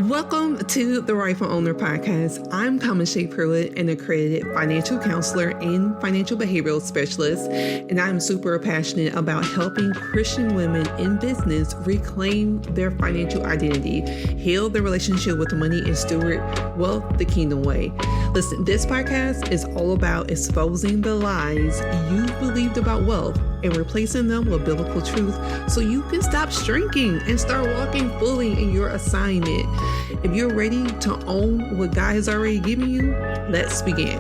Welcome to the Rightful Owner Podcast. I'm Common Shea Pruitt, an accredited financial counselor and financial behavioral specialist, and I'm super passionate about helping Christian women in business reclaim their financial identity, heal their relationship with money, and steward wealth the kingdom way. Listen, this podcast is all about exposing the lies you've believed about wealth and replacing them with biblical truth so you can stop shrinking and start walking fully in your assignment. If you're ready to own what God has already given you, let's begin.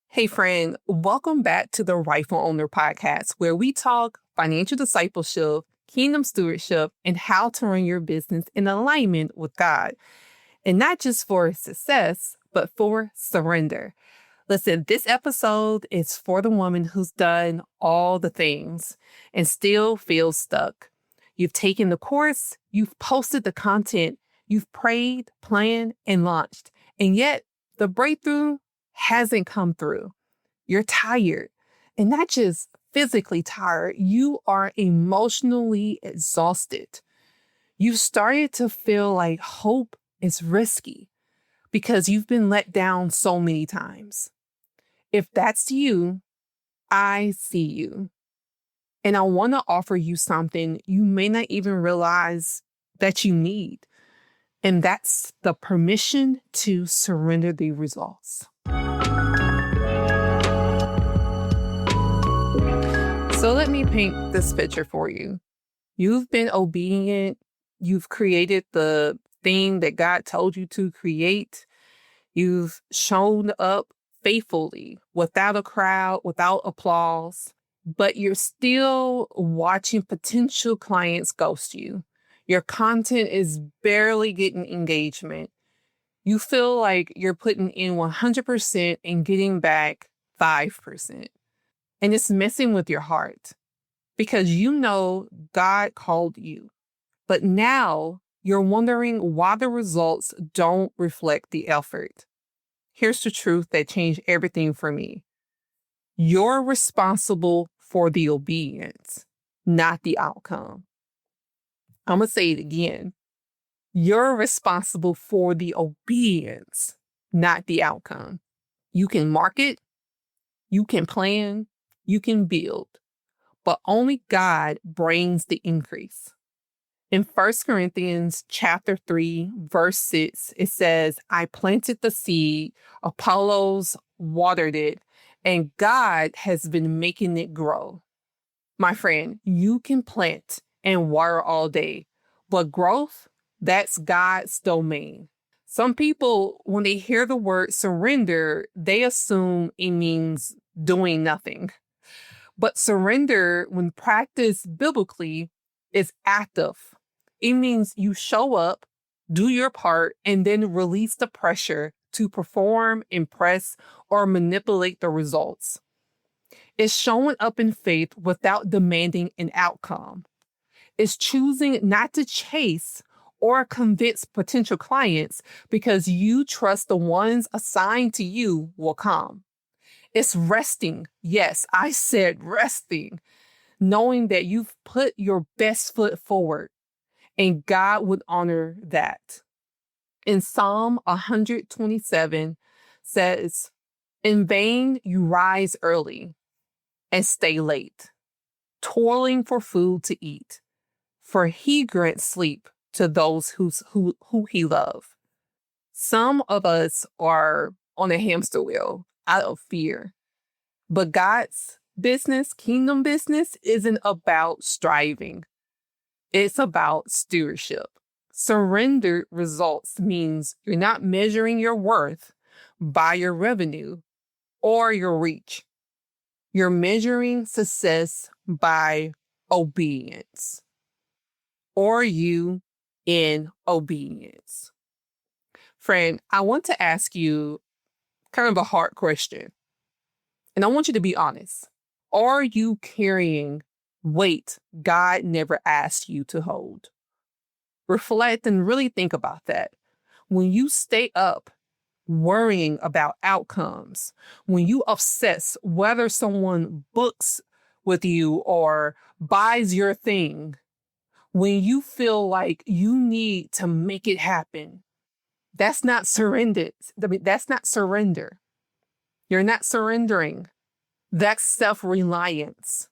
Hey friend, welcome back to the Rightful Owner Podcast, where we talk financial discipleship, kingdom stewardship, and how to run your business in alignment with God. And not just for success, but for surrender. Listen, this episode is for the woman who's done all the things and still feels stuck. You've taken the course, you've posted the content, you've prayed, planned, and launched, and yet the breakthrough hasn't come through. You're tired, and not just physically tired, you are emotionally exhausted. You've started to feel like hope is risky because you've been let down so many times. If that's you, I see you. And I want to offer you something you may not even realize that you need. And that's the permission to surrender the results. So let me paint this picture for you. You've been obedient. You've created the thing that God told you to create. You've shown up faithfully, without a crowd, without applause, but you're still watching potential clients ghost you. Your content is barely getting engagement. You feel like you're putting in 100% and getting back 5%. And it's messing with your heart because you know God called you. But now you're wondering why the results don't reflect the effort. Here's the truth that changed everything for me. You're responsible for the obedience, not the outcome. I'm going to say it again. You're responsible for the obedience, not the outcome. You can market, you can plan, you can build, but only God brings the increase. In 1 Corinthians chapter 3, verse 6, it says, I planted the seed, Apollos watered it, and God has been making it grow. My friend, you can plant and water all day, but growth, that's God's domain. Some people, when they hear the word surrender, they assume it means doing nothing. But surrender, when practiced biblically, is active. It means you show up, do your part, and then release the pressure to perform, impress, or manipulate the results. It's showing up in faith without demanding an outcome. It's choosing not to chase or convince potential clients because you trust the ones assigned to you will come. It's resting. Yes, I said resting, knowing that you've put your best foot forward. And God would honor that. In Psalm 127 says, in vain you rise early and stay late, toiling for food to eat, for he grants sleep to those who he loves. Some of us are on a hamster wheel out of fear, but God's business, kingdom business, isn't about striving. It's about stewardship. Surrendered results means you're not measuring your worth by your revenue or your reach. You're measuring success by obedience or you in obedience. Friend, I want to ask you kind of a hard question, and I want you to be honest. Are you carrying weight God never asked you to hold? Reflect and really think about that. When you stay up worrying about outcomes, when you obsess whether someone books with you or buys your thing, when you feel like you need to make it happen, that's not surrendered. That's not surrender. You're not surrendering. That's self-reliance.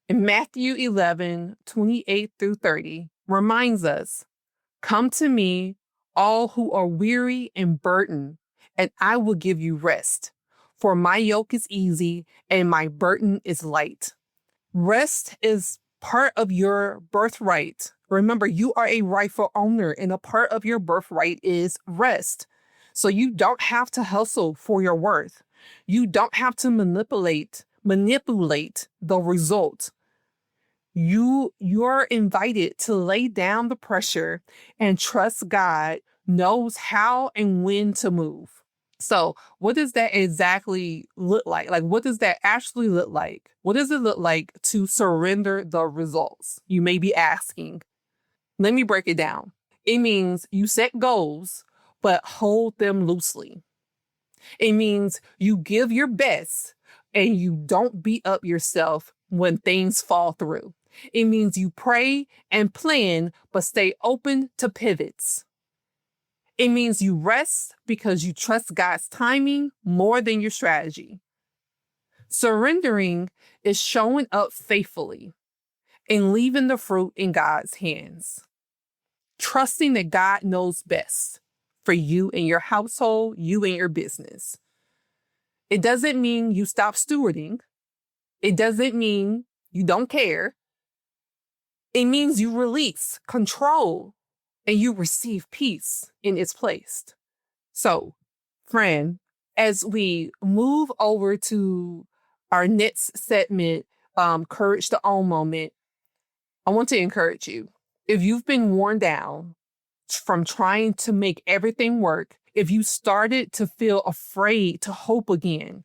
In Matthew 11:28-30 reminds us, "Come to me, all who are weary and burdened, and I will give you rest. For my yoke is easy and my burden is light." Rest is part of your birthright. Remember, you are a rightful owner, and a part of your birthright is rest. So you don't have to hustle for your worth. You don't have to manipulate the result. You're invited to lay down the pressure and trust God knows how and when to move. So what does that exactly look like? Like, what does that actually look like? What does it look like to surrender the results? You may be asking. Let me break it down. It means you set goals, but hold them loosely. It means you give your best and you don't beat up yourself when things fall through. It means you pray and plan, but stay open to pivots. It means you rest because you trust God's timing more than your strategy. Surrendering is showing up faithfully and leaving the fruit in God's hands. Trusting that God knows best for you and your household, you and your business. It doesn't mean you stop stewarding. It doesn't mean you don't care. It means you release control and you receive peace in its place. So, friend, as we move over to our next segment, Courage to Own moment, I want to encourage you. If you've been worn down from trying to make everything work, if you started to feel afraid to hope again,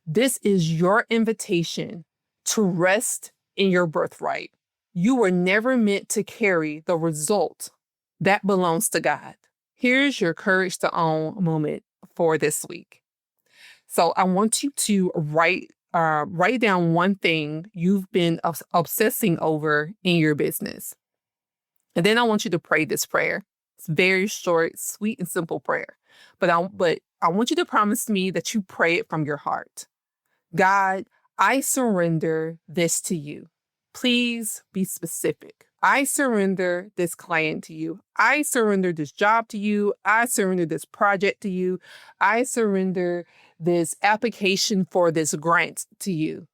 this is your invitation to rest in your birthright. You were never meant to carry the result. That belongs to God. Here's your Courage to Own moment for this week. So I want you to write down one thing you've been obsessing over in your business. And then I want you to pray this prayer. It's very short, sweet, and simple prayer. But I want you to promise me that you pray it from your heart. God, I surrender this to you. Please be specific. I surrender this client to you. I surrender this job to you. I surrender this project to you. I surrender this application for this grant to you.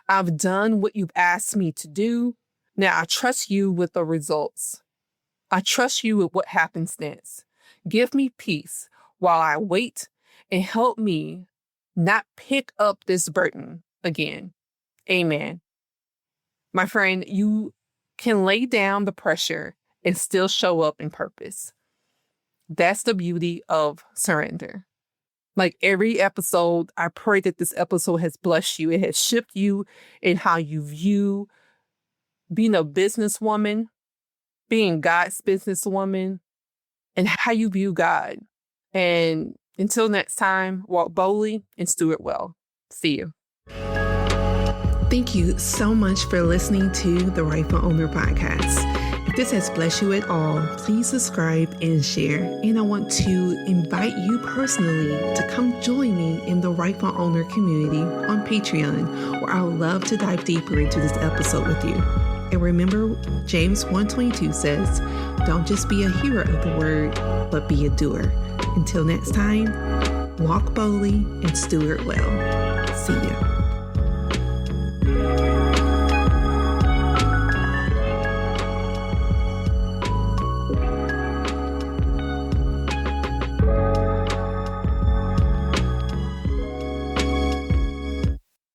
I've done what you've asked me to do. Now I trust you with the results. I trust you with what happens next. Give me peace while I wait and help me not pick up this burden again. Amen. My friend, you can lay down the pressure and still show up in purpose. That's the beauty of surrender. Like every episode, I pray that this episode has blessed you. It has shifted you in how you view being a businesswoman, being God's businesswoman, and how you view God. And until next time, walk boldly and steward well. See you. Thank you so much for listening to the Rightful Owner Podcast. If this has blessed you at all, please subscribe and share. And I want to invite you personally to come join me in the Rightful Owner community on Patreon, where I would love to dive deeper into this episode with you. And remember, James 1:22 says, don't just be a hearer of the word, but be a doer. Until next time, walk boldly and steward well. See ya.